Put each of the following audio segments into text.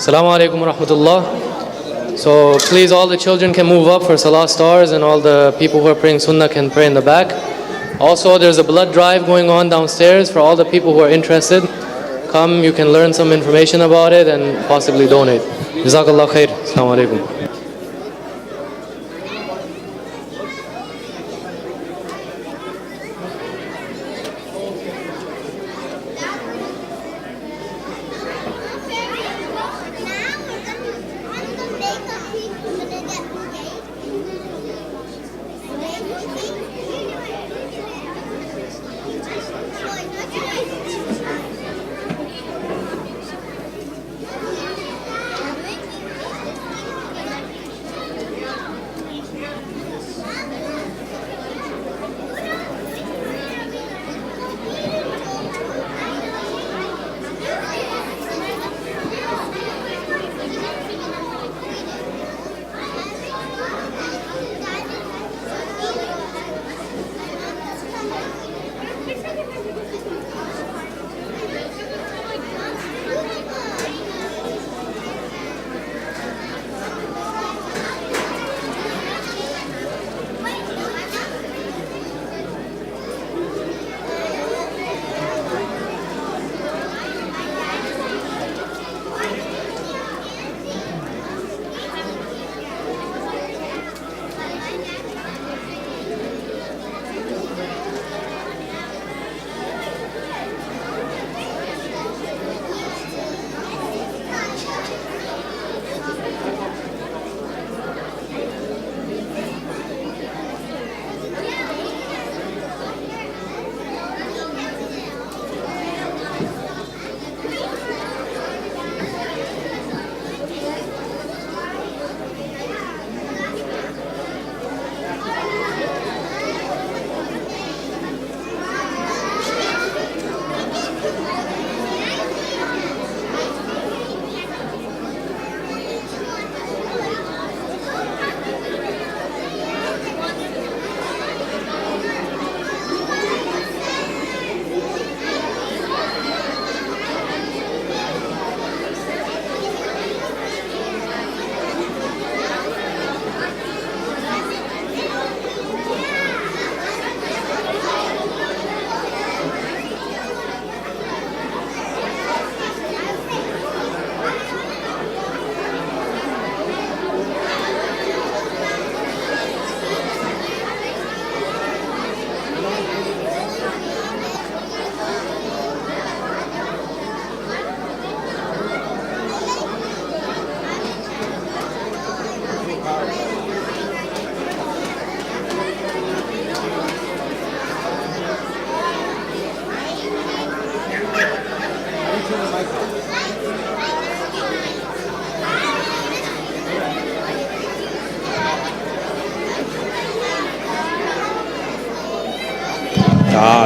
Assalamu alaikum wa rahmatullah. So please, all the children can move up for Salah stars, and all the people who are praying Sunnah can pray in the back. Also, there's a blood drive going on downstairs for all the people who are interested. Come, you can learn some information about it and possibly donate. Jazakallah khair. Assalamu alaikum.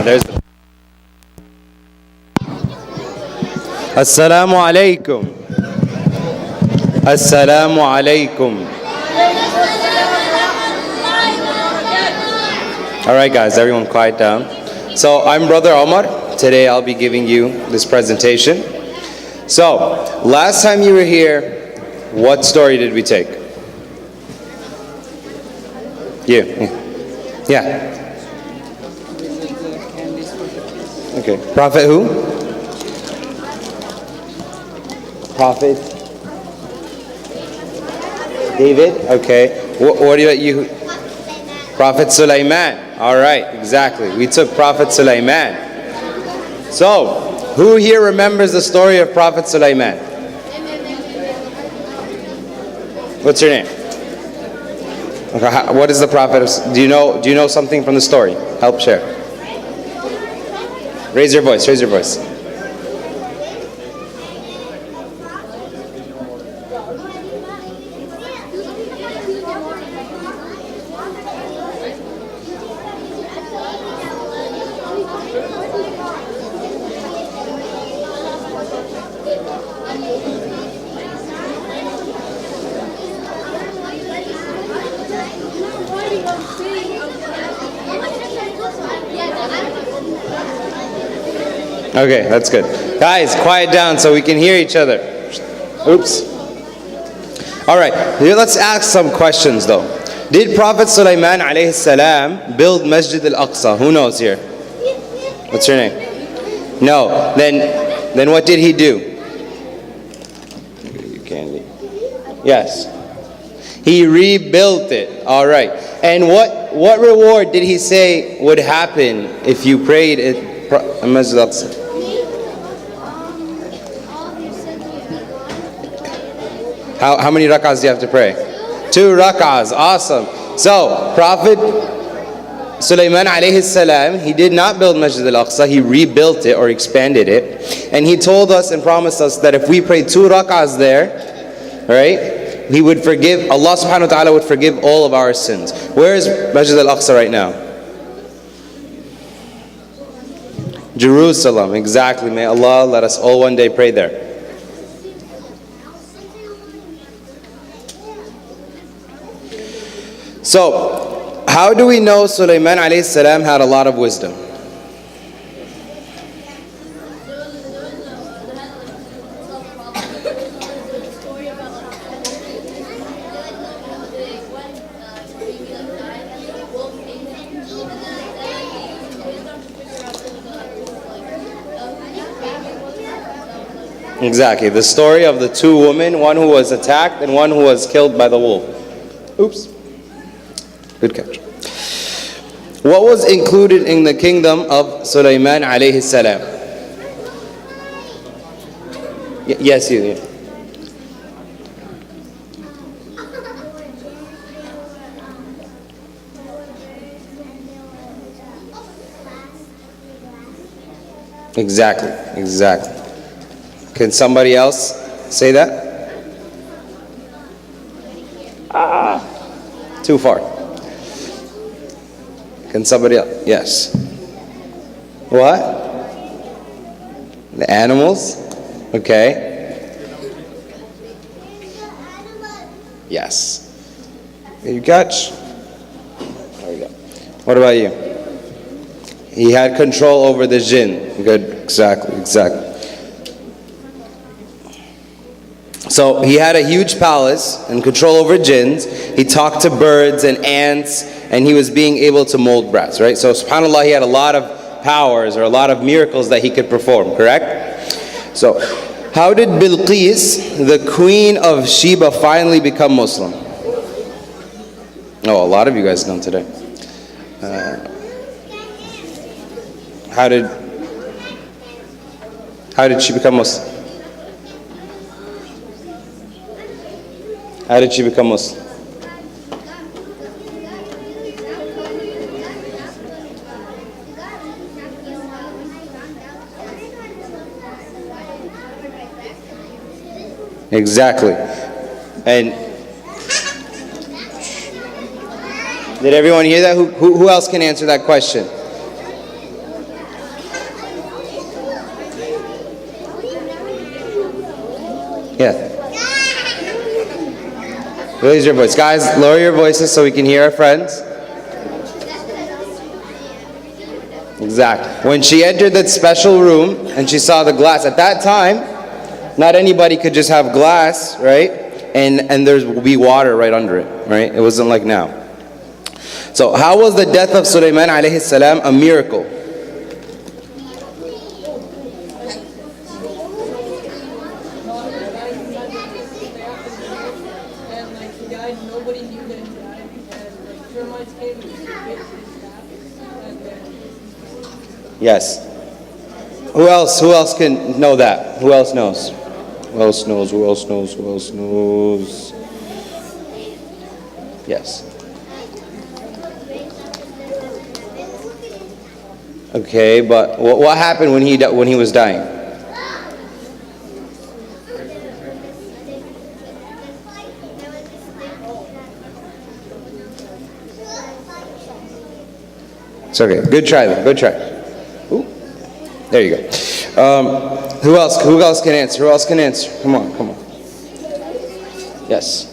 There's Assalamu alaikum. Assalamu alaikum. All right, guys, everyone quiet down. So I'm Brother Omar. Today I'll be giving you this presentation. So last time you were here, what story did we take? You. Yeah. Okay. Prophet who? Prophet David. Okay. What do you? Prophet Sulaiman. All right. Exactly. We took Prophet Sulaiman. So, who here remembers the story of Prophet Sulaiman? What's your name? Okay, what is the Prophet? Do you know something from the story? Help share. Raise your voice. Raise your voice. Okay, that's good. Guys, quiet down so we can hear each other. Oops. All right, here let's ask some questions though. Did Prophet Sulaiman alayhi salam build Masjid al-Aqsa? Who knows here? What's your name? No. Then what did he do? Candy. Yes. He rebuilt it. All right. And what reward did he say would happen if you prayed at Masjid al-Aqsa? How many rak'ahs do you have to pray? 2 rak'ahs. Awesome. So, Prophet Sulaiman alayhi salam, he did not build Masjid al-Aqsa, he rebuilt it or expanded it. And he told us and promised us that if we pray 2 rak'ahs there, right, he would forgive, Allah subhanahu wa ta'ala would forgive all of our sins. Where is Masjid al-Aqsa right now? Jerusalem, exactly. May Allah let us all one day pray there. So, how do we know Sulaiman alayhi salam had a lot of wisdom? Exactly, the story of the 2 women, one who was attacked and one who was killed by the wolf. Oops. Good catch. What was included in the kingdom of Sulaiman alayhi salam? Yes, you. Yeah. Exactly. Can somebody else say that? Too far. Can somebody else? Yes. What? The animals? Okay. Yes. You catch? There we go. What about you? He had control over the jinn. Good. Exactly. So he had a huge palace and control over jinns. He talked to birds and ants, and he was being able to mold brass, right? So subhanAllah, he had a lot of powers or a lot of miracles that he could perform, correct? So how did Bilqis, the queen of Sheba, finally become Muslim? Oh, a lot of you guys know today. How did she become Muslim? How did she become Muslim? Exactly. And did everyone hear that? Who else can answer that question? Yeah. Raise your voice. Guys, lower your voices so we can hear our friends. Exactly. When she entered that special room and she saw the glass, at that time, not anybody could just have glass, right? And there will be water right under it, right? It wasn't like now. So how was the death of Sulaiman alayhi salam a miracle? Yes. Who else can know that? Who else knows? Who else knows? Yes. Okay, but what happened when he was dying? It's okay. Good try then. Good try. Ooh. There you go. Who else can answer? Come on. Yes.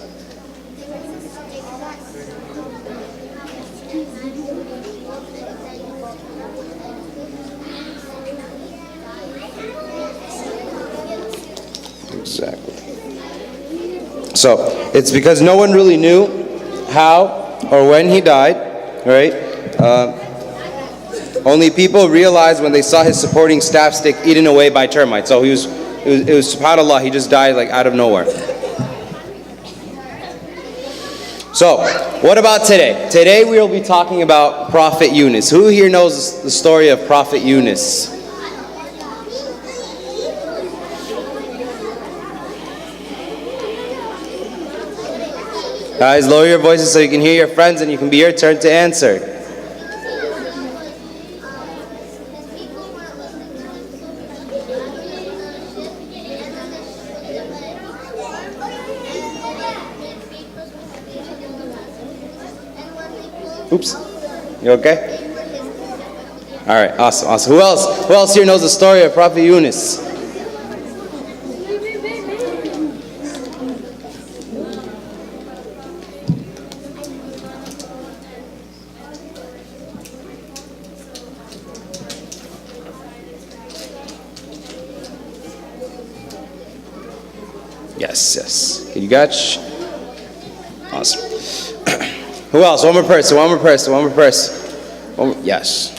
Exactly. So it's because no one really knew how or when he died, right? Only people realized when they saw his supporting staff stick eaten away by termites. So it was subhanAllah, he just died like out of nowhere. So, what about today? Today we will be talking about Prophet Yunus. Who here knows the story of Prophet Yunus? Guys, lower your voices so you can hear your friends and you can be your turn to answer. Oops. You okay? Alright, awesome. Who else here knows the story of Prophet Yunus? Yes. You got awesome. Who else? One more person. Yes.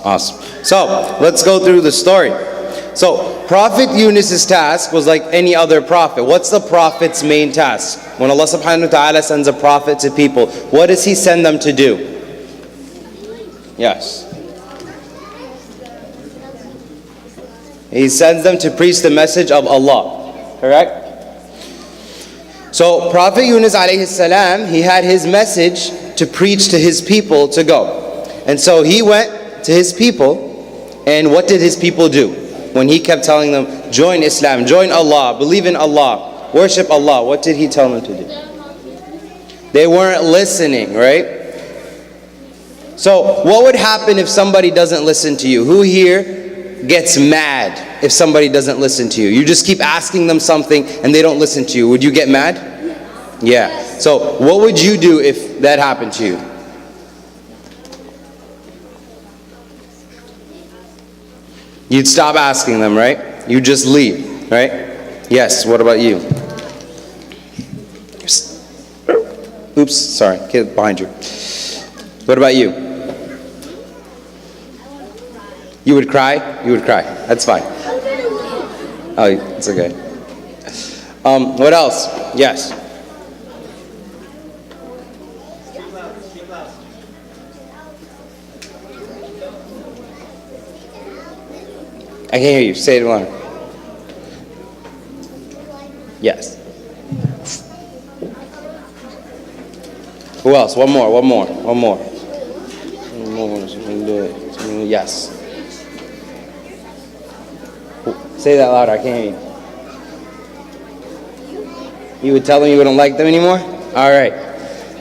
Awesome. So, let's go through the story. So, Prophet Yunus' task was like any other prophet. What's the prophet's main task? When Allah subhanahu wa ta'ala sends a prophet to people, what does he send them to do? Yes. He sends them to preach the message of Allah. Correct? So, Prophet Yunus alayhi salam, he had his message to preach to his people to go. And so he went to his people, and what did his people do? When he kept telling them, join Islam, join Allah, believe in Allah, worship Allah, what did he tell them to do? They weren't listening, right? So what would happen if somebody doesn't listen to you? Who here gets mad if somebody doesn't listen to you? You just keep asking them something and they don't listen to you. Would you get mad? Yeah. So what would you do if that happened to you? You'd stop asking them, right? You just leave, right? Yes, what about you? Oops, sorry, kid behind you. What about you? You would cry? You would cry. That's fine. Oh, it's okay. What else? Yes. I can't hear you. Say it louder. Yes. Who else? One more. Yes. Say that louder. I can't hear you. You would tell them you wouldn't like them anymore? All right.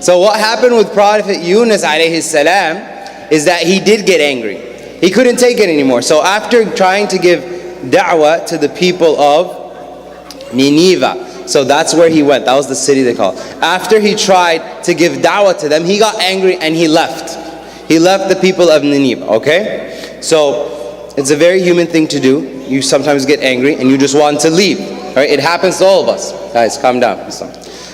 So what happened with Prophet Yunus alayhi salam is that he did get angry. He couldn't take it anymore. So after trying to give da'wah to the people of Nineveh, so that's where he went. That was the city they called. After he tried to give da'wah to them, he got angry and he left. He left the people of Nineveh, okay? So it's a very human thing to do. You sometimes get angry and you just want to leave. Right? It happens to all of us. Guys, calm down.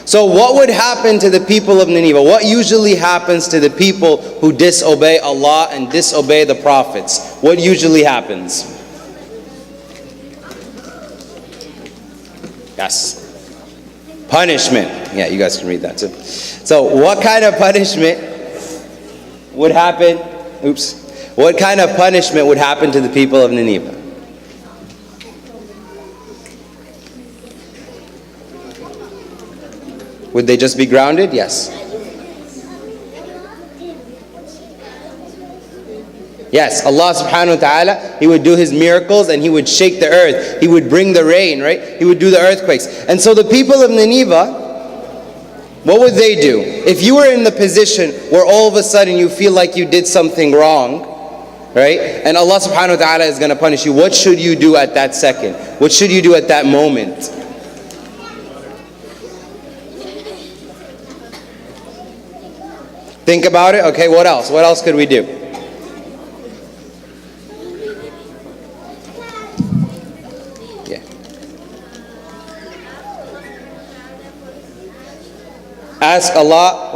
So what would happen to the people of Nineveh? What usually happens to the people who disobey Allah and disobey the prophets? What usually happens? Yes. Punishment. Yeah, you guys can read that too. So what kind of punishment would happen? What kind of punishment would happen to the people of Nineveh? Would they just be grounded? Yes. Yes, Allah subhanahu wa ta'ala, He would do His miracles and He would shake the earth. He would bring the rain, right? He would do the earthquakes. And so the people of Nineveh, what would they do? If you were in the position where all of a sudden you feel like you did something wrong, right? And Allah subhanahu wa ta'ala is going to punish you, what should you do at that second? What should you do at that moment? Think about it. Okay, what else? What else could we do? Yeah. Ask Allah,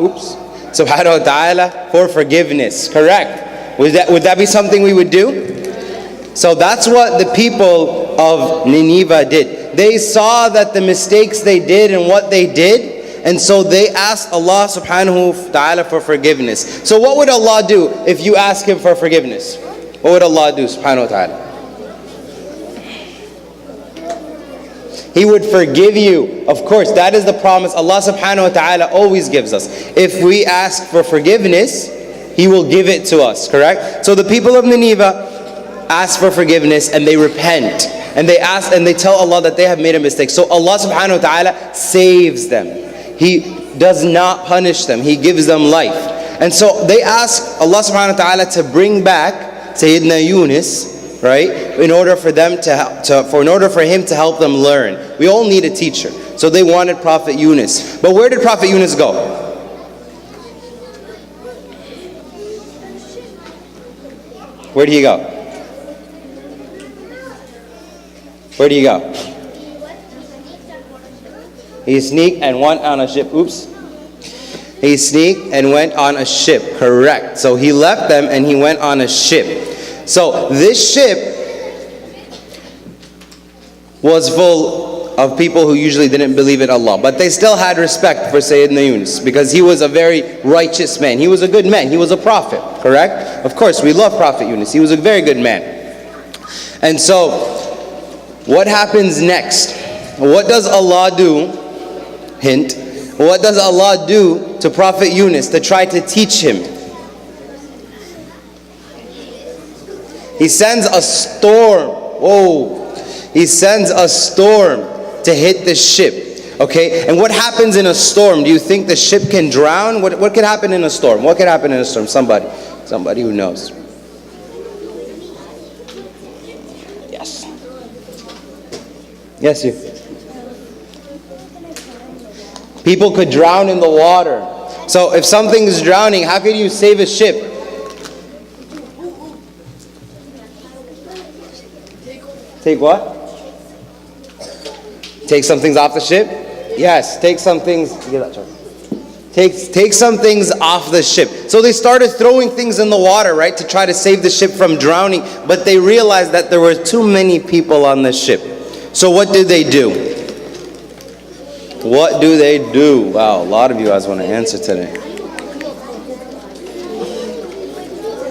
subhanahu wa ta'ala for forgiveness. Correct. Would that be something we would do? So that's what the people of Nineveh did. They saw that the mistakes they did and what they did, and so they asked Allah subhanahu wa ta'ala for forgiveness. So what would Allah do if you ask Him for forgiveness? What would Allah do subhanahu wa ta'ala? He would forgive you. Of course, that is the promise Allah subhanahu wa ta'ala always gives us. If we ask for forgiveness, He will give it to us, correct? So the people of Nineveh ask for forgiveness and they repent. And they ask and they tell Allah that they have made a mistake. So Allah subhanahu wa ta'ala saves them. He does not punish them. He gives them life. And so they ask Allah subhanahu wa ta'ala to bring back Sayyidina Yunus, right? In order for them in order for him to help them learn. We all need a teacher. So they wanted Prophet Yunus. But where did Prophet Yunus go? Where did he go? Where did he go? He sneaked and went on a ship. He sneaked and went on a ship. Correct. So he left them and he went on a ship. So this ship was full of people who usually didn't believe in Allah. But they still had respect for Sayyidina Yunus because he was a very righteous man. He was a good man. He was a prophet. Correct? Of course, we love Prophet Yunus. He was a very good man. And so, what happens next? What does Allah do? Hint. What does Allah do to Prophet Yunus to try to teach him? He sends a storm. He sends a storm to hit the ship. Okay? And what happens in a storm? Do you think the ship can drown? What could happen in a storm? What could happen in a storm? Somebody who knows. Yes. Yes, you. People could drown in the water. So if something is drowning, how can you save a ship? Take what? Take some things off the ship? Yes, take some things. Take some things off the ship. So they started throwing things in the water, right, to try to save the ship from drowning. But they realized that there were too many people on the ship. So what did they do? What do they do? Wow, a lot of you guys want to answer today.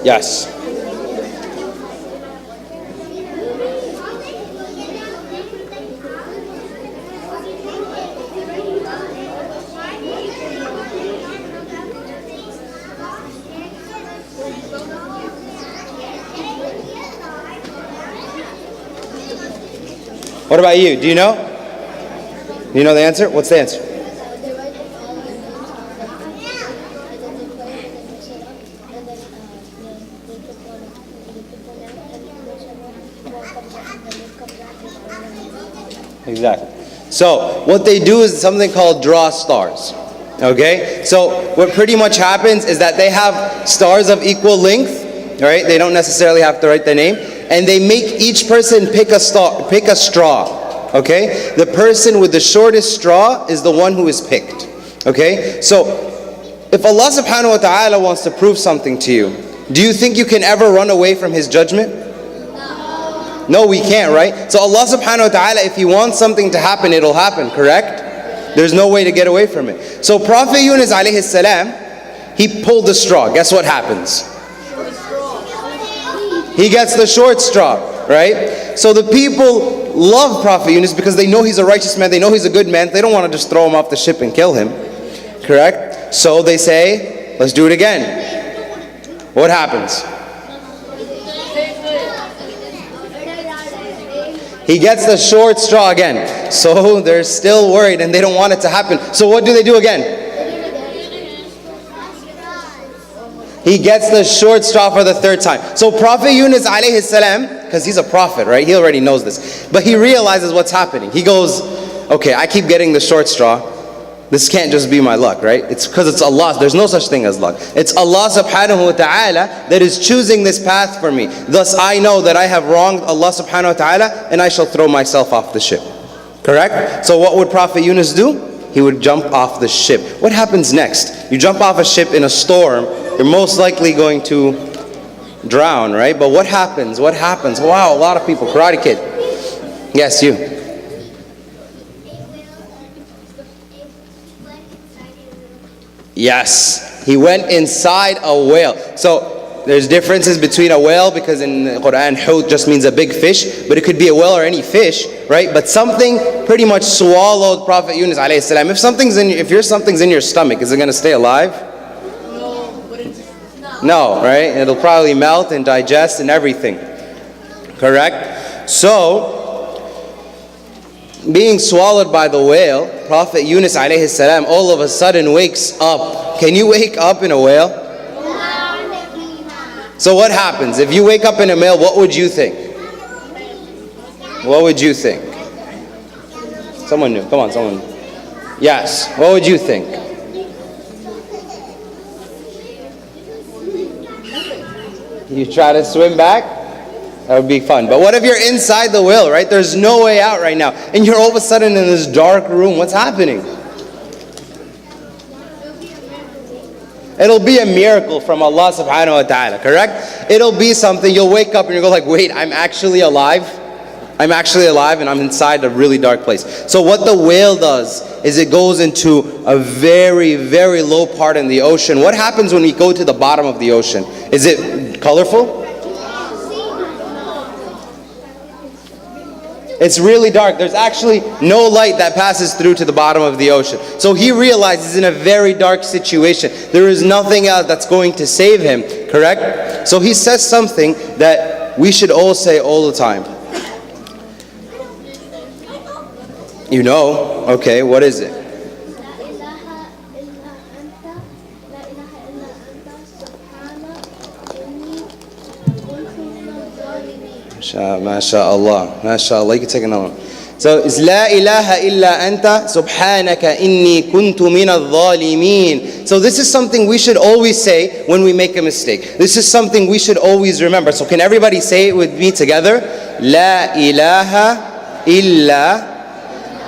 Yes. What about you? Do you know? Do you know the answer? What's the answer? Exactly. So what they do is something called draw stars. Okay? So what pretty much happens is that they have stars of equal length, right? They don't necessarily have to write their name, and they make each person pick a straw. Okay? The person with the shortest straw is the one who is picked. Okay? So, if Allah subhanahu wa ta'ala wants to prove something to you, do you think you can ever run away from His judgment? No, we can't, right? So Allah subhanahu wa ta'ala, if He wants something to happen, it'll happen, correct? There's no way to get away from it. So Prophet Yunus alayhi salam, he pulled the straw. Guess what happens? He gets the short straw, right? So the people love Prophet Yunus because they know he's a righteous man, they know he's a good man. They don't want to just throw him off the ship and kill him, correct? So they say, let's do it again. What happens? He gets the short straw again. So they're still worried and they don't want it to happen. So what do they do again? He gets the short straw for the third time. So Prophet Yunus alayhi salam, because he's a prophet, right? He already knows this. But he realizes what's happening. He goes, okay, I keep getting the short straw. This can't just be my luck, right? It's because it's Allah. There's no such thing as luck. It's Allah subhanahu wa ta'ala that is choosing this path for me. Thus I know that I have wronged Allah subhanahu wa ta'ala and I shall throw myself off the ship. Correct? So what would Prophet Yunus do? He would jump off the ship. What happens next? You jump off a ship in a storm, you're most likely going to drown, right? But what happens? What happens? Wow, a lot of people. Karate Kid. Yes, you. Yes, he went inside a whale. So there's differences between a whale, because in the Quran, hut just means a big fish, but it could be a whale or any fish, right? But something pretty much swallowed Prophet Yunus alayhi salam. If something's in your stomach, is it going to stay alive? No, right? It'll probably melt and digest and everything. Correct? So being swallowed by the whale, Prophet Yunus alayhi salam all of a sudden wakes up. Can you wake up in a whale? So what happens? If you wake up in a whale, what would you think? What would you think? Someone new. Come on, someone. Yes. What would you think? You try to swim back? That would be fun. But what if you're inside the whale, right? There's no way out right now. And you're all of a sudden in this dark room. What's happening? It'll be a miracle from Allah subhanahu wa ta'ala, correct? It'll be something, you'll wake up and you'll go like, wait, I'm actually alive? I'm actually alive and I'm inside a really dark place. So what the whale does is it goes into a very, very low part in the ocean. What happens when we go to the bottom of the ocean? Is it colorful? It's really dark. There's actually no light that passes through to the bottom of the ocean. So he realizes in a very dark situation. There is nothing else that's going to save him, correct? So he says something that we should all say all the time. You know, okay, what is it? MashaAllah, MashaAllah. You can take another one. So it's La ilaha illa anta subhanaka inni kuntu min al-zalimin. So this is something we should always say when we make a mistake. This is something we should always remember. So can everybody say it with me together? La ilaha illa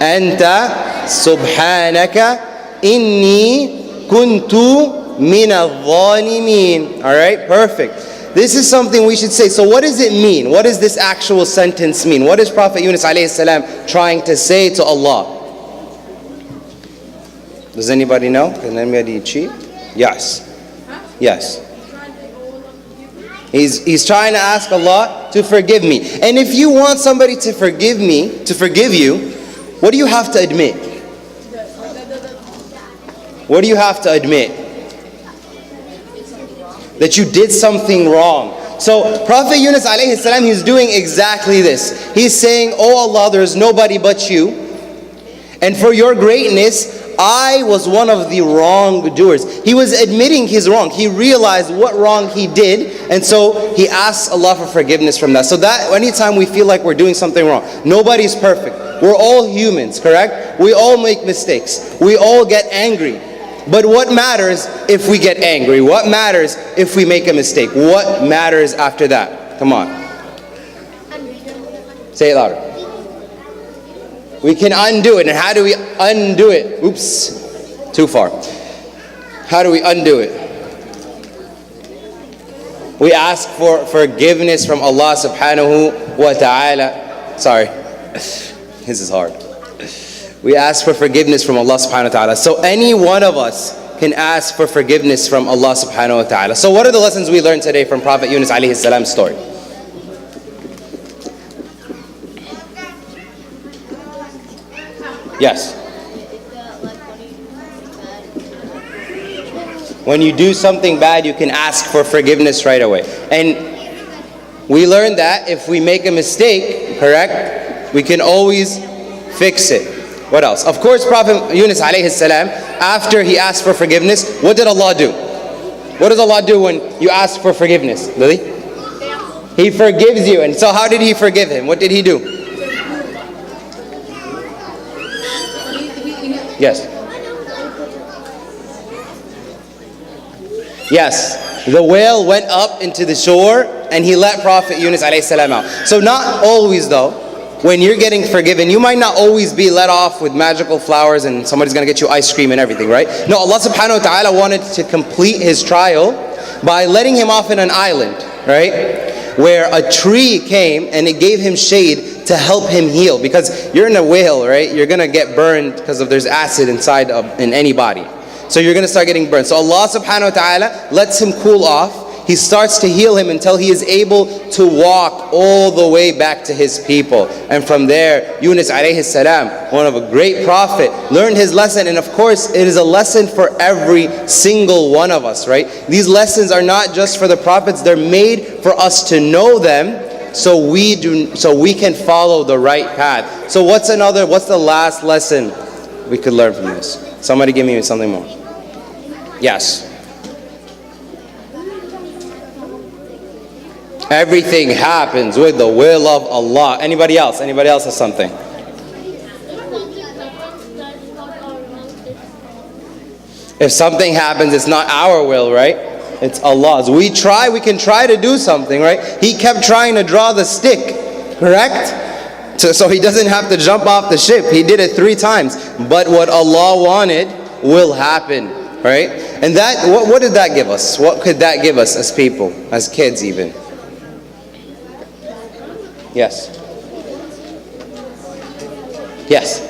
anta subhanaka inni kuntu min al-zalimin. All right, perfect. This is something we should say. So what does it mean? What does this actual sentence mean? What is Prophet Yunus alayhi salam trying to say to Allah? Does anybody know? Can anybody cheat? Yes. Yes. He's trying to ask Allah to forgive me. And if you want somebody to forgive me, to forgive you, what do you have to admit? What do you have to admit? That you did something wrong. So Prophet Yunus alayhi salam, he's doing exactly this. He's saying, oh Allah, there's nobody but you. And for your greatness, I was one of the wrongdoers. He was admitting his wrong. He realized what wrong he did. And so he asks Allah for forgiveness from that. So that anytime we feel like we're doing something wrong, nobody's perfect. We're all humans, correct? We all make mistakes. We all get angry. But what matters if we get angry? What matters if we make a mistake? What matters after that? Come on. Say it louder. We can undo it. And how do we undo it? Oops, too far. How do we undo it? We ask for forgiveness from Allah subhanahu wa ta'ala. Sorry, this is hard. We ask for forgiveness from Allah subhanahu wa ta'ala. So any one of us can ask for forgiveness from Allah subhanahu wa ta'ala. So what are the lessons we learned today from Prophet Yunus alayhi salam's story? Yes. When you do something bad, you can ask for forgiveness right away. And we learned that if we make a mistake, correct? We can always fix it. What else? Of course, Prophet Yunus alayhi salam, after he asked for forgiveness, what did Allah do? What does Allah do when you ask for forgiveness, Lily? He forgives you. And so how did He forgive him? What did He do? Yes. Yes. The whale went up into the shore and he let Prophet Yunus alayhi salam out. So not always though, when you're getting forgiven, you might not always be let off with magical flowers and somebody's going to get you ice cream and everything, right? No, Allah subhanahu wa ta'ala wanted to complete His trial by letting him off in an island, right? Where a tree came and it gave him shade to help him heal. Because you're in a whale, right? You're going to get burned because there's acid inside in any body. So you're going to start getting burned. So Allah subhanahu wa ta'ala lets him cool off. He starts to heal him until he is able to walk all the way back to his people. And from there, Yunus alayhi salam, one of a great prophet, learned his lesson. And of course, it is a lesson for every single one of us, right? These lessons are not just for the prophets. They're made for us to know them so we can follow the right path. So what's the last lesson we could learn from this? Somebody give me something more. Yes. Everything happens with the will of Allah. Anybody else? Anybody else has something? If something happens, it's not our will, right? It's Allah's. We can try to do something, right? He kept trying to draw the stick, correct? So he doesn't have to jump off the ship. He did it 3 times. But what Allah wanted will happen, right? And that, what did that give us? What could that give us as people, as kids even? Yes. Yes.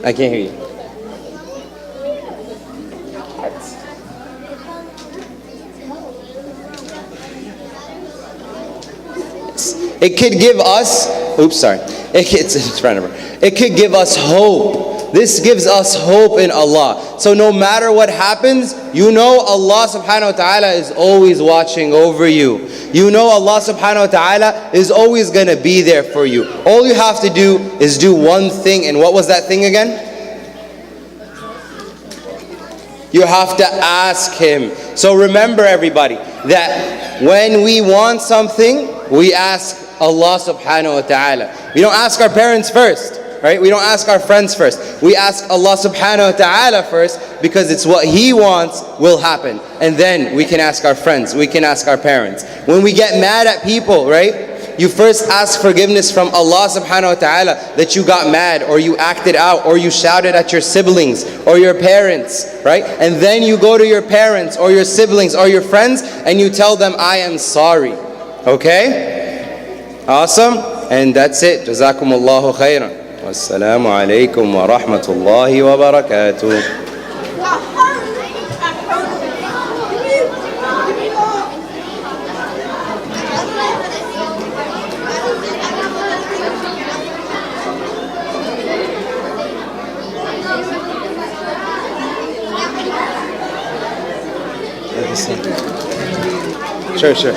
I can't hear you. It could give us, it could give us hope. This gives us hope in Allah. So no matter what happens, you know Allah subhanahu wa ta'ala is always watching over you. You know Allah subhanahu wa ta'ala is always going to be there for you. All you have to do is do one thing. And what was that thing again? You have to ask Him. So remember everybody, that when we want something, we ask Allah subhanahu wa ta'ala. We don't ask our parents first, right? We don't ask our friends first. We ask Allah subhanahu wa ta'ala first, because it's what He wants will happen. And then we can ask our friends, we can ask our parents. When we get mad at people, right? You first ask forgiveness from Allah subhanahu wa ta'ala that you got mad, or you acted out, or you shouted at your siblings or your parents, right? And then you go to your parents or your siblings or your friends and you tell them, I am sorry. Okay? Awesome. And that's it. Jazakumullahu khairan. Wassalamu alaikum wa rahmatullahi wa barakatuh. Sure.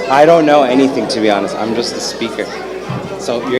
I don't know anything, to be honest. I'm just a speaker. So you're